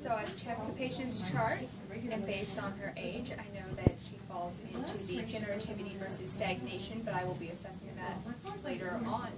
So I've checked the patient's chart, and based on her age, I know that she falls into the generativity versus stagnation, but I will be assessing that later on.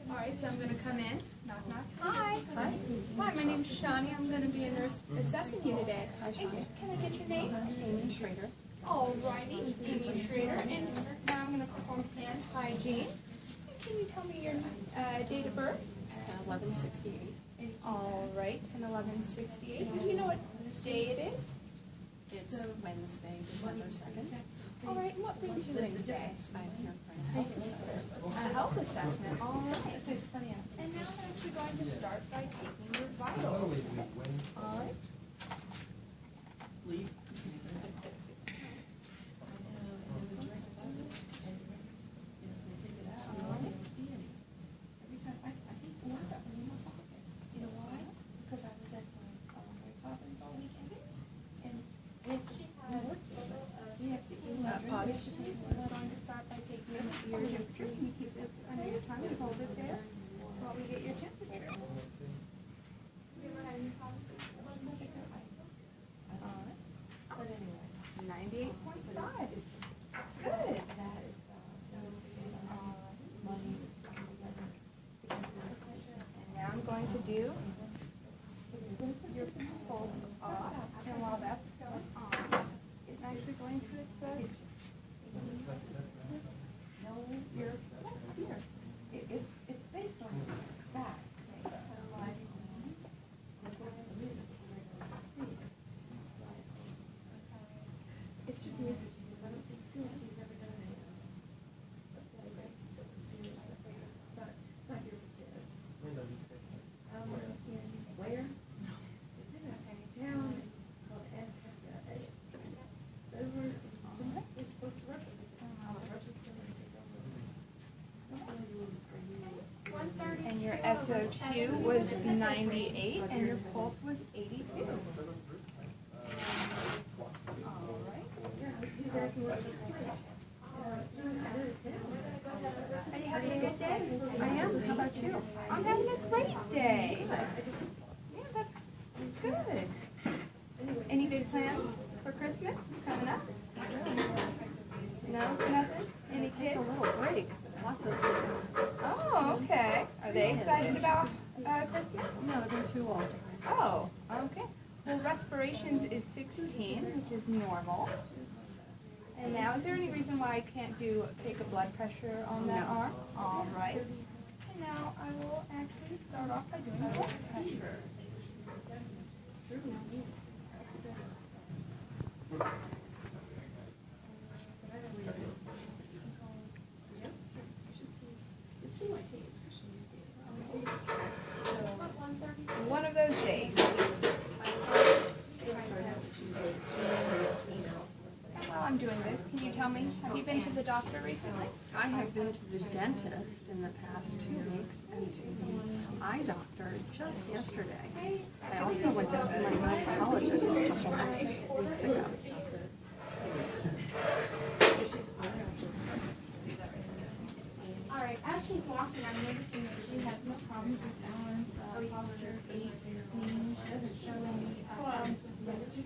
All right, so I'm going to come in. Knock, knock. Hi. Hi. Hi, my name's Shani. I'm going to be a nurse assessing you today. Hey, can I get your name? Amy Schrader. All righty, Amy Schrader. And now I'm going to perform hand hygiene. Can you tell me your date of birth? 1168. All right, 10/11/68. Do you know what day it is? It's Wednesday, December 2nd. All right, and what brings you in today? I'm here for a health assessment. A health assessment. All right. And now I'm actually going to start by taking your vitals. All right. Leave. Pause. We're going to start by taking your temperature. Can you keep this under your tongue and hold it there while we get your temperature? All right. 98.5. Good. And now I'm going to do your pulse off, and while that's going on, it's actually going to assess your pulse here. It's based on that. It should be. Where? And your SO2 was 98, and your pulse was 82. All right. Are you having a good day? I am. How about you? I'm having a great day. Yeah, that's good. Any big plans for Christmas coming up? No, nothing? Any kids? A little break. Lots of kids. Oh, okay. Are they excited about Christmas? No, they're too old. Oh, okay. Well, respirations is 16, which is normal. And now, is there any reason why I can't take a blood pressure on that arm? All right. And now I will actually start off by doing blood pressure. One of those days. And while I'm doing this, can you tell me, have you been to the doctor recently? I have been to the dentist in the past 2 weeks and to the eye doctor just yesterday. I also went to see my gynecologist a couple of weeks ago. All right, as she's walking, I'm noticing that she has no problems with balance, posture, gait, knees. She doesn't show any problems with mobility.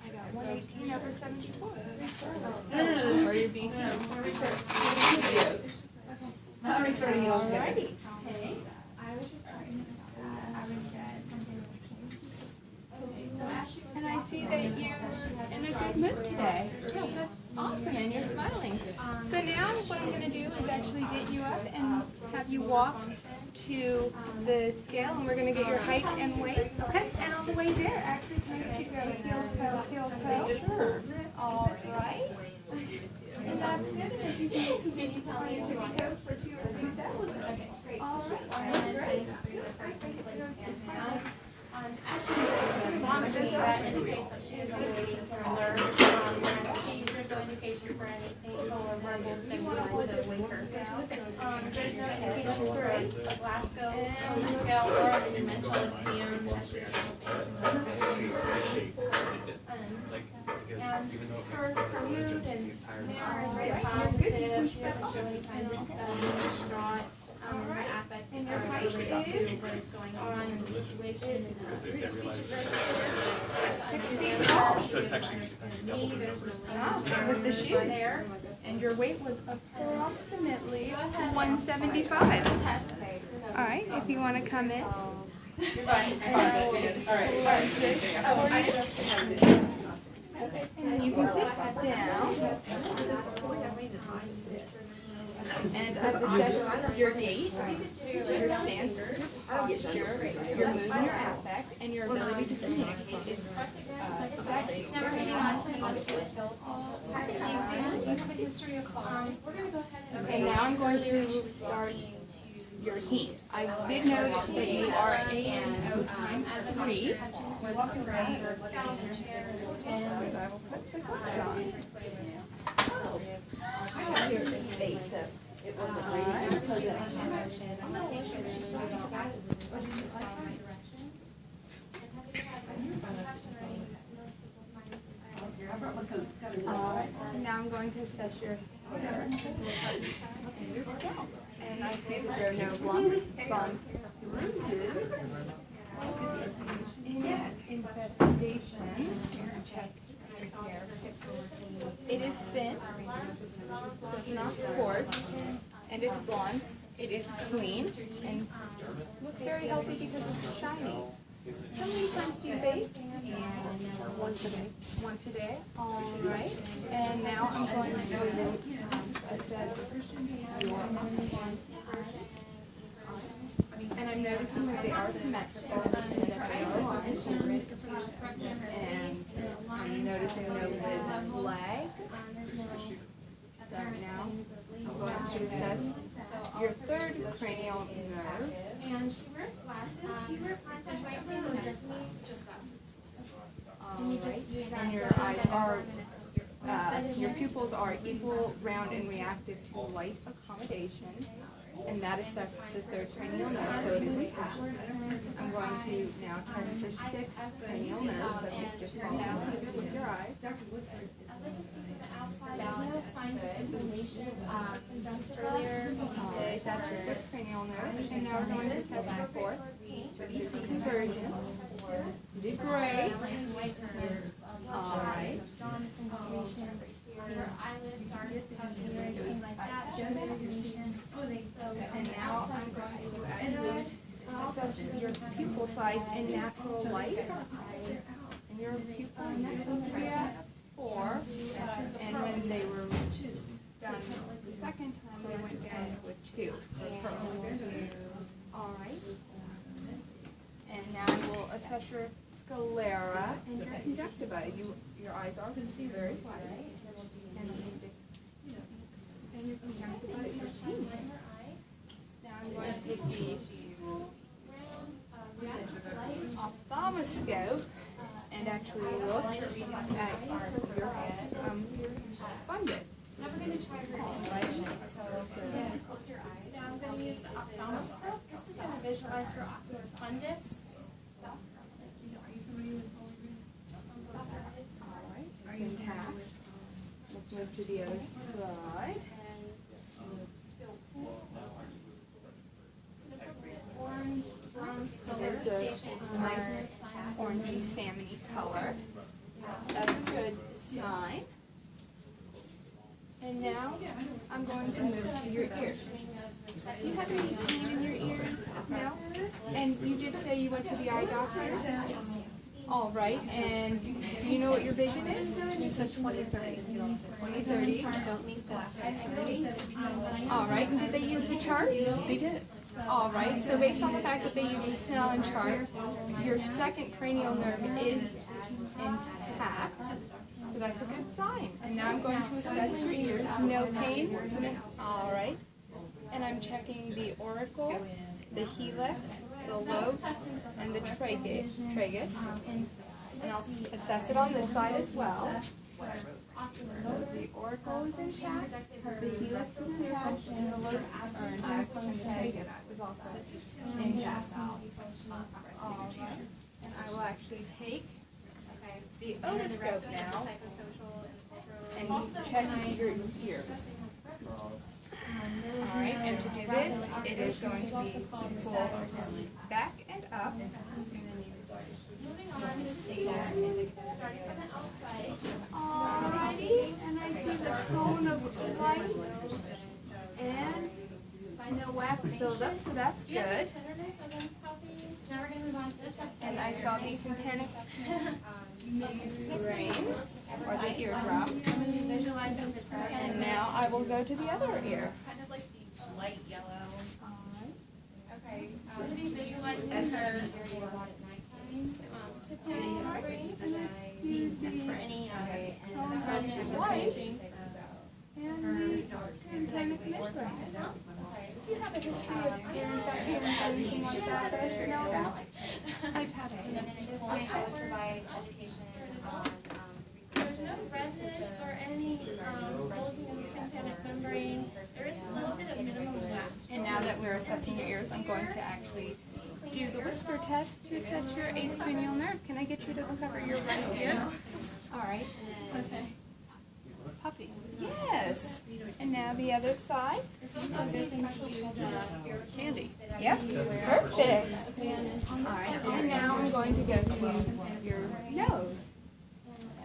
I got 118/74. Are you being Alrighty. Okay. I was just talking about something that changed. Okay, so Ashley, and I see that you're in a good mood today. Yeah, that's awesome, and you're smiling. So now what I'm going to do is actually get you up and have you walk to the scale, and we're going to get your height and weight. Okay? And on the way there, actually, can I get you to go heel toe? Sure. All right. And that's good. And if you can you tell me if you want to go for 2 or 3 steps? Okay, great. All right. Great. Actually, mom does that indicates that she is on the alert. She uses no indication for anything or verbal stimuli to wake her. There's no indication for a Glasgow on the scale or a mental exam. And her mood and manner is very positive. She doesn't show any kind of distraught affect. And your height is? So it's actually double the numbers. With the shoe there. And your weight was approximately 175. All right, if you want to come in. And you can sit down. And I've assessed your gait, your stance, your mood and your affect, and your ability to communicate is exactly. Now we're moving on to musculoskeletal exam. Do you have a history of falling? We're going to go ahead and And now I'm going to start your heat. I did note that you are ANO times 3. walk around or down the chair. And I will put the gloves on. I have here at 8, so it wasn't reading. I'm going to make sure that she's moving back in the right direction. And have you had any concussion or any most people's minds? And now I'm going to assess your hair and your scalp. And I think there are no blonde bruises. Infestation. It is thin, so it's not coarse, and it's blonde. It is clean and looks very healthy because it's shiny. How many times do you bathe? Once a day. Once a day? All right. And now I'm going to assess your and I'm noticing that they are symmetrical and that they are aligned. And I'm noticing no mid leg. So now I'm going to assess your third cranial nerve. And she wears glasses. You wear contacts, right? Same with this. Just glasses. Alright, and your eyes are, your pupils are equal, round, and reactive to light accommodation. And that assesses the third cranial nerve, so it is attached. I'm going to now test for 6 cranial nerves, so you just fall down with your eyes. As I can see from the outside, there's no signs of inflammation. Conjunctiva. Alright, that's your 6 cranial nerve, and now we're going to test for 4. Conversions. You did great. Alright. Your eyelids are touching or anything like that. And now I'm going to assess your pupil size in natural light. And your pupils seem to be at 4. And when they were done the second time, they went down to a 2 for pearl. Alright. And now we'll assess your sclera and your conjunctiva. Your eyes are very wide. And your conjunctiva is your teeth. Now I'm going to take the ophthalmoscope and actually look at your fundus. Now we're going to try visualization. So close your eyes. Now I'm going to use the ophthalmoscope. This is going to visualize your ocular fundus. Alright, it's intact. Let's move to the other side. Orange, bronze color. It's a nice orangey salmony color. That's a good sign. And now I'm going to move to your ears. Do you have any pain in your ears now? And you did say you went to the eye doctor? All right, and do you know what your vision is? You said 20/30. 20/30. Don't need glasses. All right, and did they use the chart? They did. All right, so based on the fact that they use the Snellen chart, your second cranial nerve is intact. So that's a good sign. And now I'm going to assess your ears. No pain? All right. And I'm checking the auricle, the helix, the lobes, and the tragus. And I'll assess it on this side as well. The auricle is intact, the helix is intact, and the lobes are intact, and the tragus is also intact. All right. And I will actually take the otoscope now and check your ears. Alright, and to do this, it is going to be pull back and up. Alrighty, and I see the cone of light. And no wax buildup, so that's good. Now we're gonna move on to the next. And I saw the tympanic membrane, or the eardrum. Visualize it with the tympanic. And now I will go to the other ear. Kind of like the light yellow. Alright. Okay. So to be visualizing her area a lot at nighttime. Tympanic membrane. For any Cone is white. And the tympanic membrane. Do you have a history of ear infection or anything like that that I should know about? I've had it. And then at this point, I would provide education on There's no redness or any bulging in the tympanic membrane. There is a little bit of minimum wax. And now that we're assessing your ears, I'm going to actually do the whisper test to assess your eighth cranial nerve. Can I get you to cover your right ear? All right. Okay. Puppy. Yes. And now the other side. Candy. Yep. Perfect. All right. And now I'm going to go to your nose.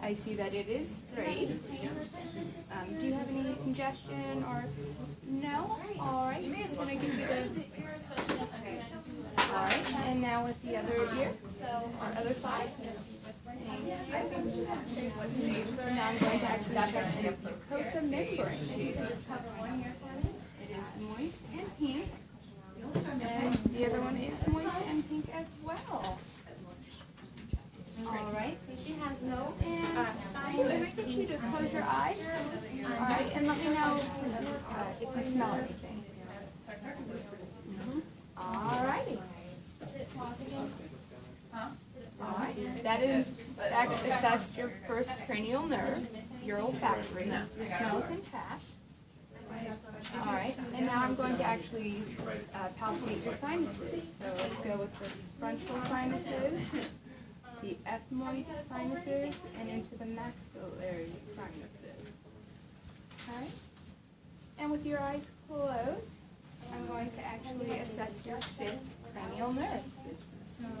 I see that it is straight. Do you have any congestion or no? All right. Can I get you to? All right. And now with the other ear, or other side. Now I'm going to actually check the mucosa membrane. It is moist and pink. And the other one is moist and pink as well. All right. So she has no Can I get you to close your eyes? All right, and let me know if you smell anything. All righty. All right. That assessed your first cranial nerve, your olfactory. Your smell is intact. All right, and now I'm going to actually palpate your sinuses. So let's go with the frontal sinuses, the ethmoid sinuses, and into the maxillary sinuses. Okay? And with your eyes closed, I'm going to actually assess your fifth cranial nerve.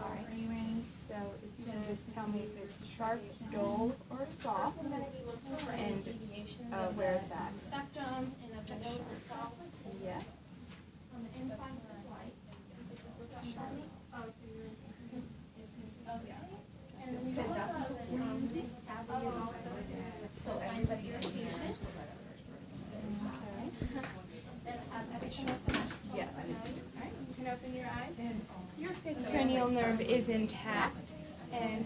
All right. Are you ready? So if you can just tell me if it's sharp, dull, or soft, and where it's at. septum and of the nose itself. Yeah. On the inside of this light, which is the sharp. Oh, so you're and then we also this cavity is also so signs of irritation. Yes. All right. You can open your eyes. Your fifth cranial nerve is intact, and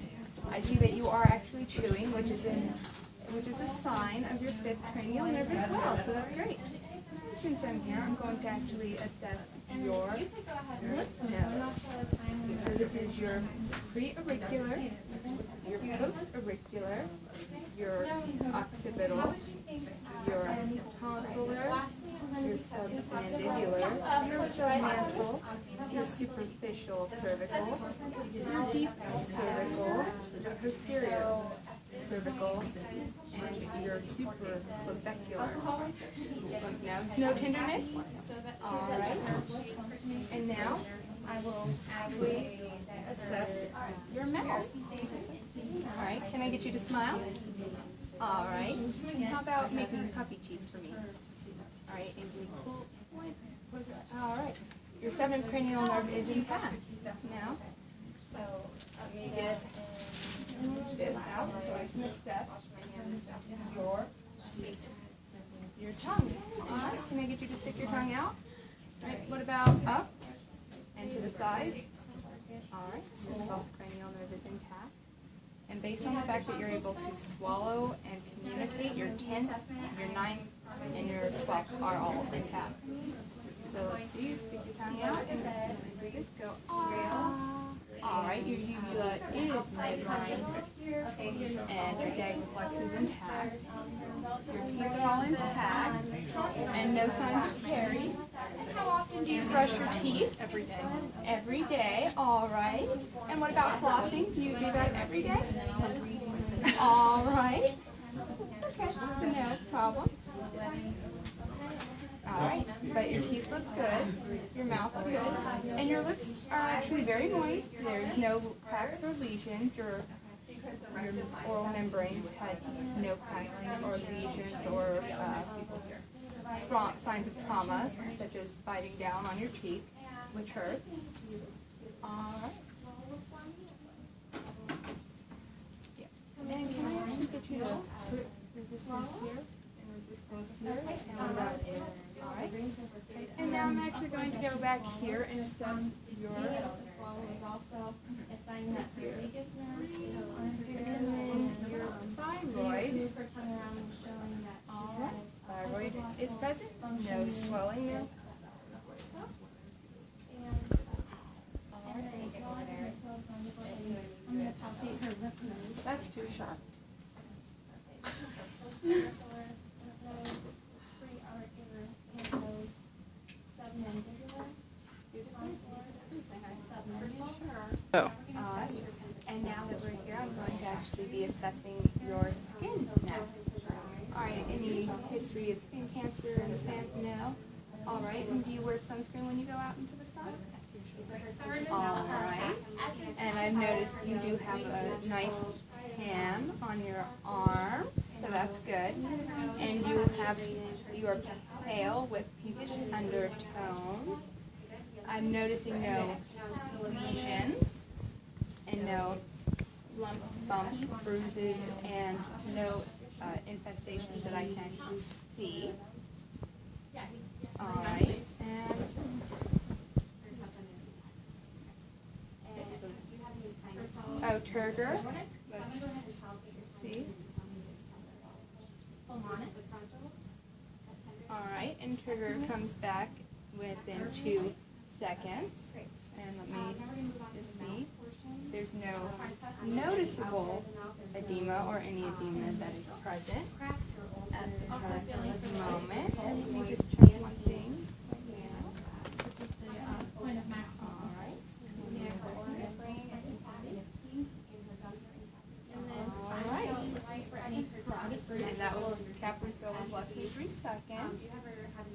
I see that you are actually chewing, which is a sign of your fifth cranial nerve as well. So that's great. Since I'm here, I'm going to actually assess your nose. So this is your pre-auricular, your post-auricular, your occipital, your tonsillar, your submandibular, your submantle, your superficial cervical, your deep cervical, your posterior cervical, and your supraclavicular. Now it's no tenderness. All right. And now I will actually assess your mouth. All right. Can I get you to smile? All right. How about making puppy cheeks for me? All right. And we pull, squint. All right. Your seventh cranial nerve is intact. Now, so let me get this out so I can assess your tongue. All right. Can I get you to stick your tongue out? All right. What about up and to the side? All right. So the 12th cranial nerve is intact. And based on the fact that you're able to swallow and communicate, your 10th, your 9th, and your 12th are all intact. So let's see, stick your tongue out and then just go, ah. All right, your uvula is midline, and your dagflex is intact. Your teeth are all intact, and no signs of caries. How often do you brush your teeth? Every day. Every day, all right. And what about flossing? Do you do that every day? All right. Okay, no problem. All Alright, but your teeth look good, your mouth look good, and your lips are actually very moist. There's no cracks or lesions. Your oral membranes had no cracks or lesions or signs of trauma, such as biting down on your cheek, which hurts. Alright. Yeah. And can I actually get you to put resistance here and resistance here? Alright. And now I'm actually going to go back here and assess your also assigned that vagus nerve, so and then your thyroid. move her tongue around and showing that she Alright. has Thyroid is present. No swelling now. I'm gonna palpate her lymph nodes. That's too sharp. Oh. And now that we're here, I'm going to actually be assessing your skin next. Alright, any history of skin cancer in the family? No. Alright, and do you wear sunscreen when you go out into the sun? Alright. And I've noticed you do have a nice tan on your arm, so that's good. And you are pale with pinkish undertone. I'm noticing no lesions and no lumps, bumps, bruises, and no infestations that I can actually see. Alright, and oh, turgor. Let's see. Alright, and turgor comes back within 2 seconds. And let me just see. There's no noticeable edema or any edema that is present at the current moment. And let me just check one thing right now. Which is the point of maximum. Alright. And that was Capri Fill was less than 3 seconds.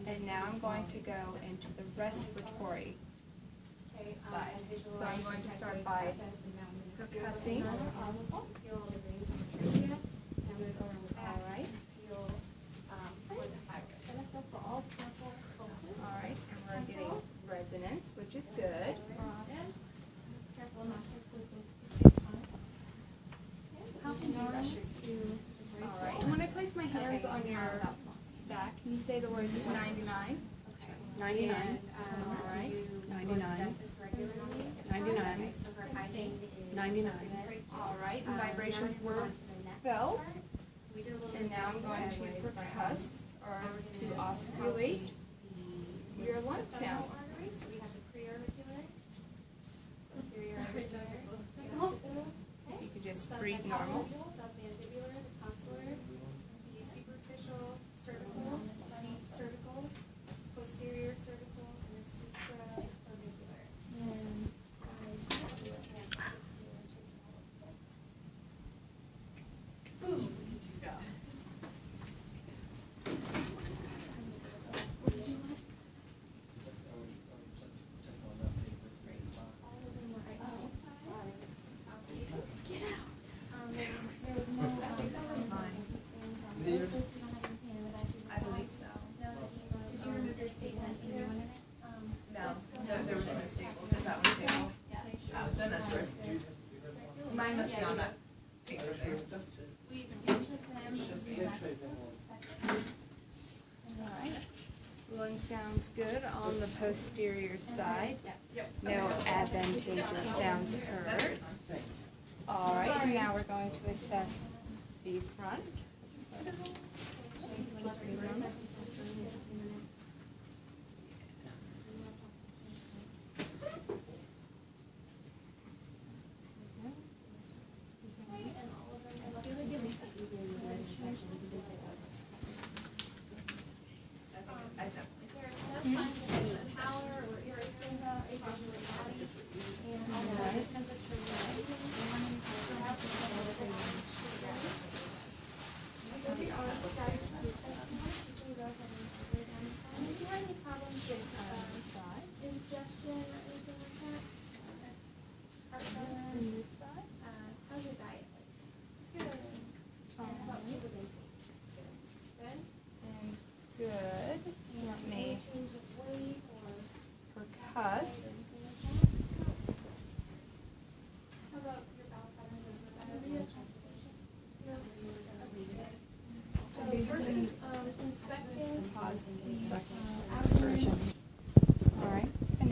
And now I'm going to go into the respiratory side. So I'm going to start by percussing. Alright. Alright, and we're getting resonance, which is good. Alright, and when I place my hands on your back, can you say the words 99? 99. Alright. 99. 99. 99. Alright, and vibrations were felt. And now I'm going to percuss or to osculate your lung sound. We have the preauricular, posterior auricular, You could just breathe normal. submandibular, the tonsillar, the superficial cervical, deep cervical, posterior cervical, and the supraclavicular. And there was no, I believe so. Did you remove your statement either one? No, there was no staples, if that was stable. Then that's right. Mine must be on that paper there. We usually plan Alright. Lung sounds good on the posterior side. No advantageous sounds heard. Alright, and now we're going to assess the front. Just breathe normal. inspecting. Excursion.